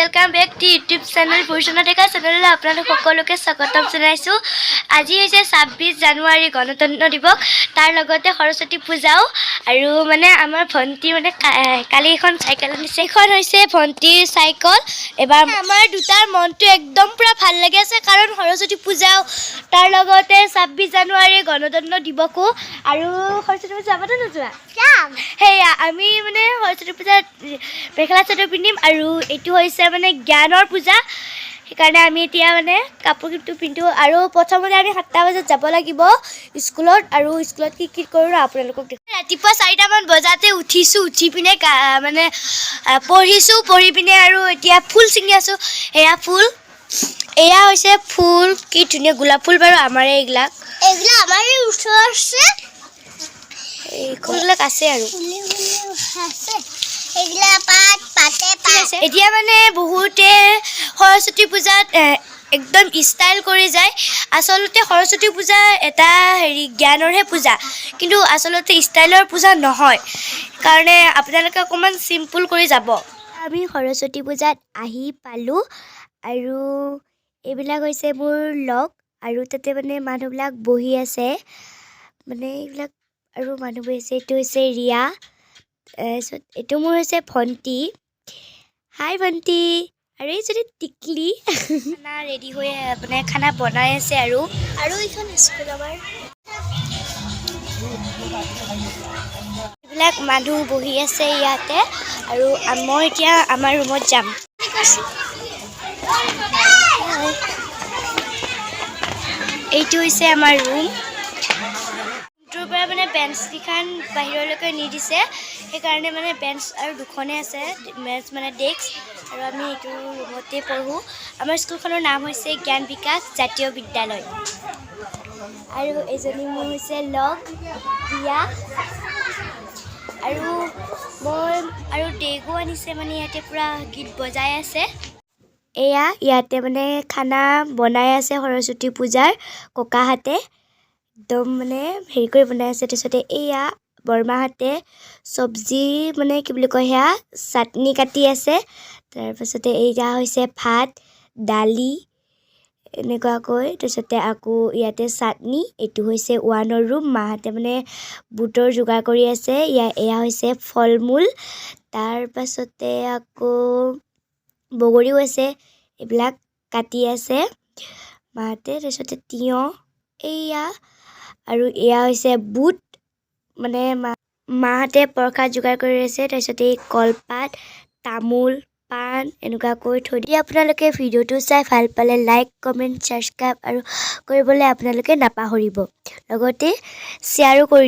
Welcome back to YouTube channel Bhushan Deka channel आपनालोक सकलोके स्वागतम जनाइछु। আজি হৈছে 26 জানুৱাৰী গণতন্ত্ৰ দিৱস তাৰ লগতে সৰস্বতী পূজাও আৰু মানে আমাৰ ভন্টি মানে কালি এখন সাইকেল আনিছে। এখন হৈছে ভন্টিৰ সাইকেল। এবাৰ আমাৰ দুটাৰ মনটো একদম পুৰা ভাল লাগি আছে কাৰণ সৰস্বতী পূজাও তাৰ লগতে 26 জানুৱাৰী গণতন্ত্ৰ দিৱসও আৰু সৰস্বতী পূজা যাবনে নোযোৱা? যাম। হেয়া আমি মানে সৰস্বতী পূজা মেখেলা চাদৰ পিন্ধিম আৰু এইটো হৈছে মানে জ্ঞানৰ পূজা। সেইকাৰণে আমি এতিয়া মানে কাপোৰ কিপটো পিন্ধো আৰু প্ৰথমতে আমি 7টা বজাত যাব লাগিব স্কুলত আৰু স্কুলত কি কৰোঁ আপোনালোকক দেখুৱাম। ৰাতিপুৱা 4টা মান বজাতে উঠিছোঁ, উঠি পিনে মানে পঢ়িছোঁ, পঢ়ি পিনে আৰু এতিয়া ফুল ছিঙি আছোঁ। এয়া ফুল, এয়া হৈছে ফুল, কি ধুনীয়া গোলাপ ফুল বাৰু আমাৰে এইবিলাক আমাৰে ওচৰত আছে। এই ফুলবিলাক আছে আৰু এতিয়া মানে বহুতে সৰস্বতী পূজাত একদম ষ্টাইল কৰি যায়। আচলতে সৰস্বতী পূজা এটা জ্ঞানৰহে পূজা, কিন্তু আচলতে ষ্টাইলৰ পূজা নহয়, কাৰণে আপোনালোকে অকণমান চিম্পুল কৰি যাব। আমি সৰস্বতী পূজাত আহি পালোঁ আৰু এইবিলাক হৈছে মোৰ লগ আৰু তাতে মানে মানুহবিলাক বহি আছে, মানে এইবিলাক আৰু মানুহ বহি আছে। এইটো হৈছে ৰিয়া, এইটো মোৰ হৈছে ভণ্টি। হাই ভণ্টি। আৰু এই যদি টিকলি খানা ৰেডি হৈ মানে খানা বনাই আছে আৰু এইখন স্কুল আমাৰ। এইবিলাক মানুহ বহি আছে ইয়াতে আৰু মই এতিয়া আমাৰ ৰুমত যাম। এইটো হৈছে আমাৰ ৰুম। ৰুমটোৰ পৰা মানে বেঞ্চ কেইখন বাহিৰলৈকে নি দিছে, সেইকাৰণে মানে বেঞ্চ আৰু দুখনে আছে, বেঞ্চ মানে ডেস্ক, আৰু আমি এইটো ৰুমতে পঢ়োঁ। আমাৰ স্কুলখনৰ নাম হৈছে জ্ঞান বিকাশ জাতীয় বিদ্যালয়। আৰু এজনী মোৰ হৈছে লগ দিয়া, আৰু মই আৰু ডেগো আনিছে, মানে ইয়াতে পূৰা গীত বজাই আছে। এয়া ইয়াতে মানে খানা বনাই আছে সৰস্বতী পূজাৰ ককাহাতে, একদম মানে হেৰি কৰি বনাই আছে। তাৰপিছতে এয়া বৰমাহাতে চব্জি মানে কি বুলি কয় সেয়া চাটনি কাটি আছে। তাৰপাছতে এইয়া হৈছে ভাত দালি এনেকুৱাকৈ, তাৰপিছতে আকৌ ইয়াতে চাটনি। এইটো হৈছে 1ৰ ৰুম, মাহঁতে মানে বুটৰ যোগাৰ কৰি আছে। এয়া হৈছে ফল মূল, তাৰপাছতে আকৌ বগৰীও আছে, এইবিলাক কাটি আছে মাহঁতে। তাৰপিছতে তিয়ঁহ এয়া, আৰু এয়া হৈছে বুট, মানে মাহঁতে প্ৰসাদ যোগাৰ কৰি আছে। তাৰপিছতে এই কলপাত তামোল পাণ এনেকুৱাকৈ থৈ দিয়ে। আপোনালোকে ভিডিঅ'টো চাই ভাল পালে লাইক কমেণ্ট ছাবস্ক্ৰাইব আৰু কৰিবলৈ আপোনালোকে নাপাহৰিব, লগতে শ্বেয়াৰো কৰি দিব।